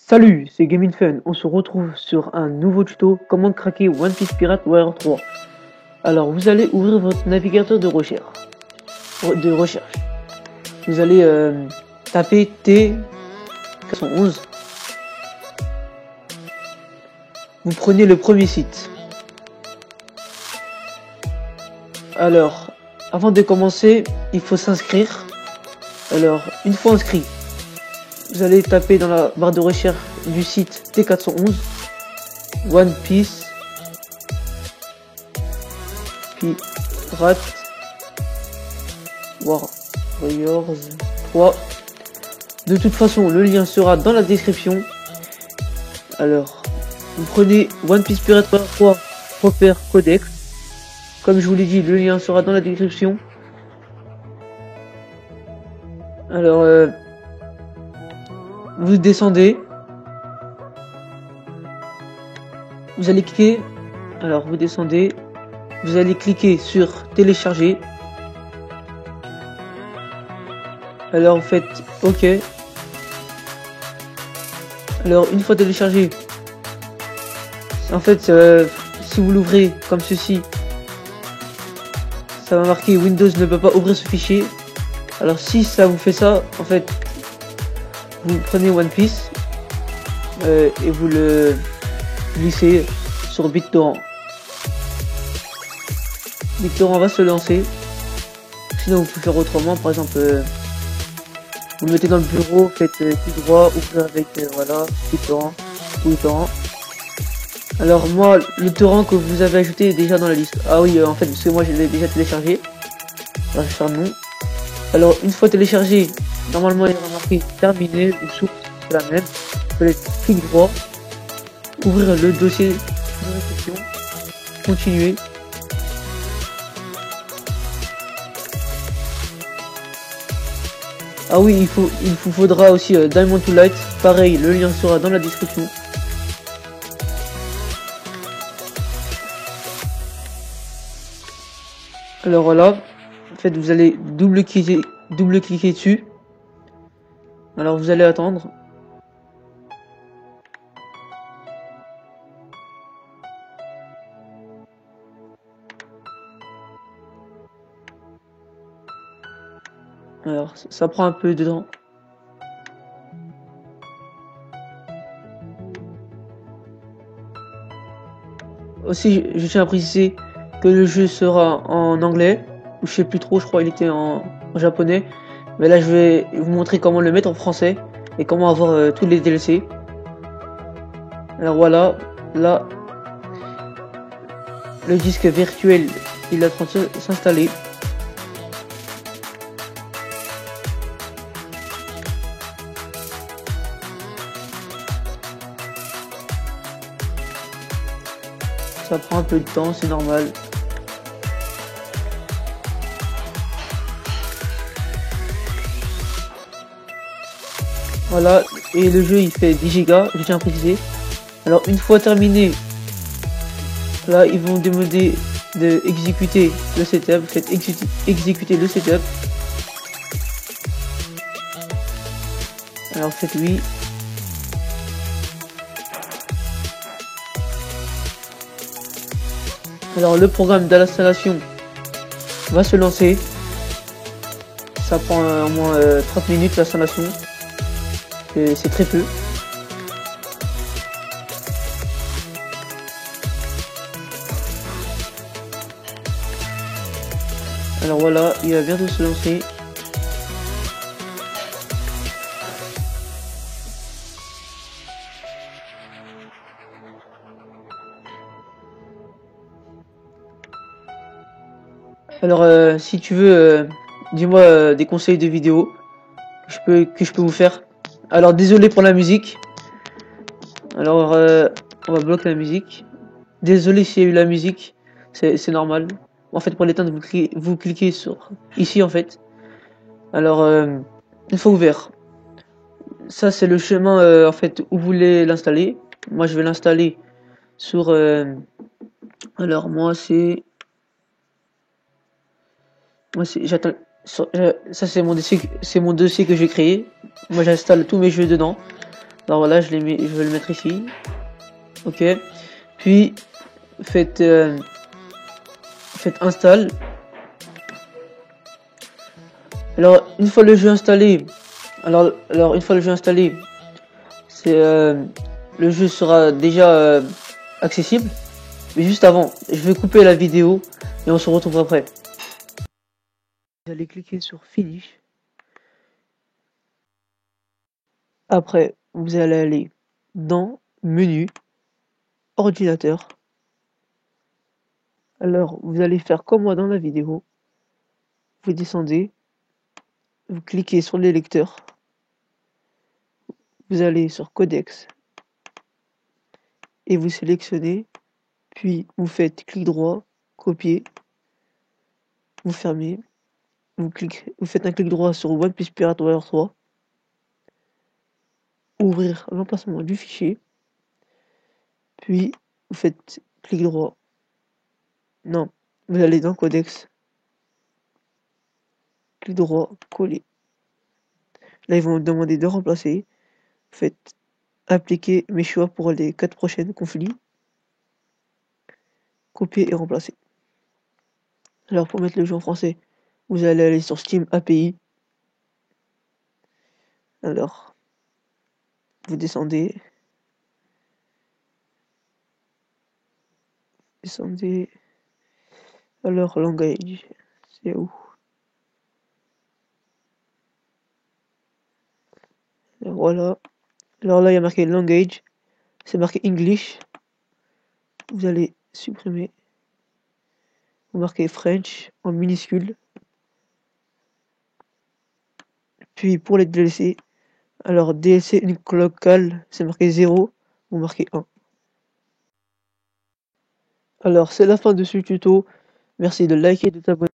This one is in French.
Salut, c'est Gaming Fun. On se retrouve sur un nouveau tuto comment craquer One Piece Pirate Warrior 3. Alors, vous allez ouvrir votre navigateur de recherche. Vous allez taper T411. Vous prenez le premier site. Alors, avant de commencer, il faut s'inscrire. Alors, une fois inscrit, vous allez taper dans la barre de recherche du site T411 One Piece Pirate Warriors 3. De toute façon, le lien sera dans la description. Alors, vous prenez One Piece Pirate Warriors 3 Proper Codex. Comme je vous l'ai dit, le lien sera dans la description. Alors, vous descendez, vous allez cliquer, alors vous descendez, vous allez cliquer sur télécharger, alors vous faites OK. Alors une fois téléchargé, en fait si vous l'ouvrez comme ceci, ça va marquer Windows ne peut pas ouvrir ce fichier. Alors si ça vous fait ça, en fait vous prenez One Piece et vous le glissez sur BitTorrent. BitTorrent va se lancer. Sinon vous pouvez faire autrement, par exemple vous le mettez dans le bureau, faites clic droit, ouvrez avec voilà BitTorrent ou torrent. Alors moi le torrent que vous avez ajouté est déjà dans la liste. Ah oui en fait parce que moi je l'ai déjà téléchargé. Alors je vais faire non. Alors une fois téléchargé, normalement il y aura marqué terminé ou source, c'est la même. Vous fallait clic droit, ouvrir le dossier de réception, continuer. Ah oui, il vous faudra aussi Diamond to Light, pareil, le lien sera dans la description. Alors voilà, en fait vous allez double-cliquer dessus. Alors vous allez attendre. Alors ça prend un peu de temps. Aussi je tiens à préciser que le jeu sera en anglais, ou je sais plus trop, je crois il était en japonais. Mais là je vais vous montrer comment le mettre en français et comment avoir tous les DLC. Alors voilà, là le disque virtuel il est en train de s'installer. Ça prend un peu de temps, c'est normal. Voilà, et le jeu il fait 10 Go, je tiens à préciser. Alors une fois terminé, là ils vont demander de exécuter le setup. Faites exécuter le setup. Alors faites oui. Alors le programme d'installation va se lancer. Ça prend au moins 30 minutes l'installation. C'est très peu. Alors voilà, il va bientôt se lancer. Alors si tu veux, dis-moi des conseils de vidéo que je peux vous faire. Alors désolé pour la musique. Alors on va bloquer la musique. Désolé s'il y a eu la musique, c'est normal. En fait pour l'éteindre vous cliquez sur ici en fait. Alors une fois ouvert, ça c'est le chemin en fait où vous voulez l'installer. Moi je vais l'installer sur alors j'attends. Ça c'est mon dossier que j'ai créé. Moi j'installe tous mes jeux dedans. Alors là, je vais le mettre ici. Ok. Puis, faites install. Alors, une fois le jeu installé, une fois le jeu installé, le jeu sera déjà accessible. Mais juste avant, je vais couper la vidéo et on se retrouve après. Vous allez cliquer sur Finish. Après, vous allez aller dans Menu, Ordinateur. Alors, vous allez faire comme moi dans la vidéo. Vous descendez, vous cliquez sur les lecteurs. Vous allez sur Codex et vous sélectionnez. Puis, vous faites clic droit, copier. Vous fermez. Vous faites un clic droit sur One Piece Pirate Warrior 3. Ouvrir l'emplacement du fichier. Puis, vous faites clic droit. Non, vous allez dans Codex. Clic droit, coller. Là, ils vont vous demander de remplacer. Faites appliquer mes choix pour les 4 prochains conflits. Copier et remplacer. Alors, pour mettre le jeu en français, vous allez aller sur Steam API. Alors, vous descendez. Alors, language, c'est où? Alors, voilà. Alors là, il y a marqué language. C'est marqué English. Vous allez supprimer. Vous marquez French en minuscule. Puis pour les DLC, alors DLC unique local, c'est marqué 0. Vous marquez 1. Alors, c'est la fin de ce tuto. Merci de liker et de t'abonner.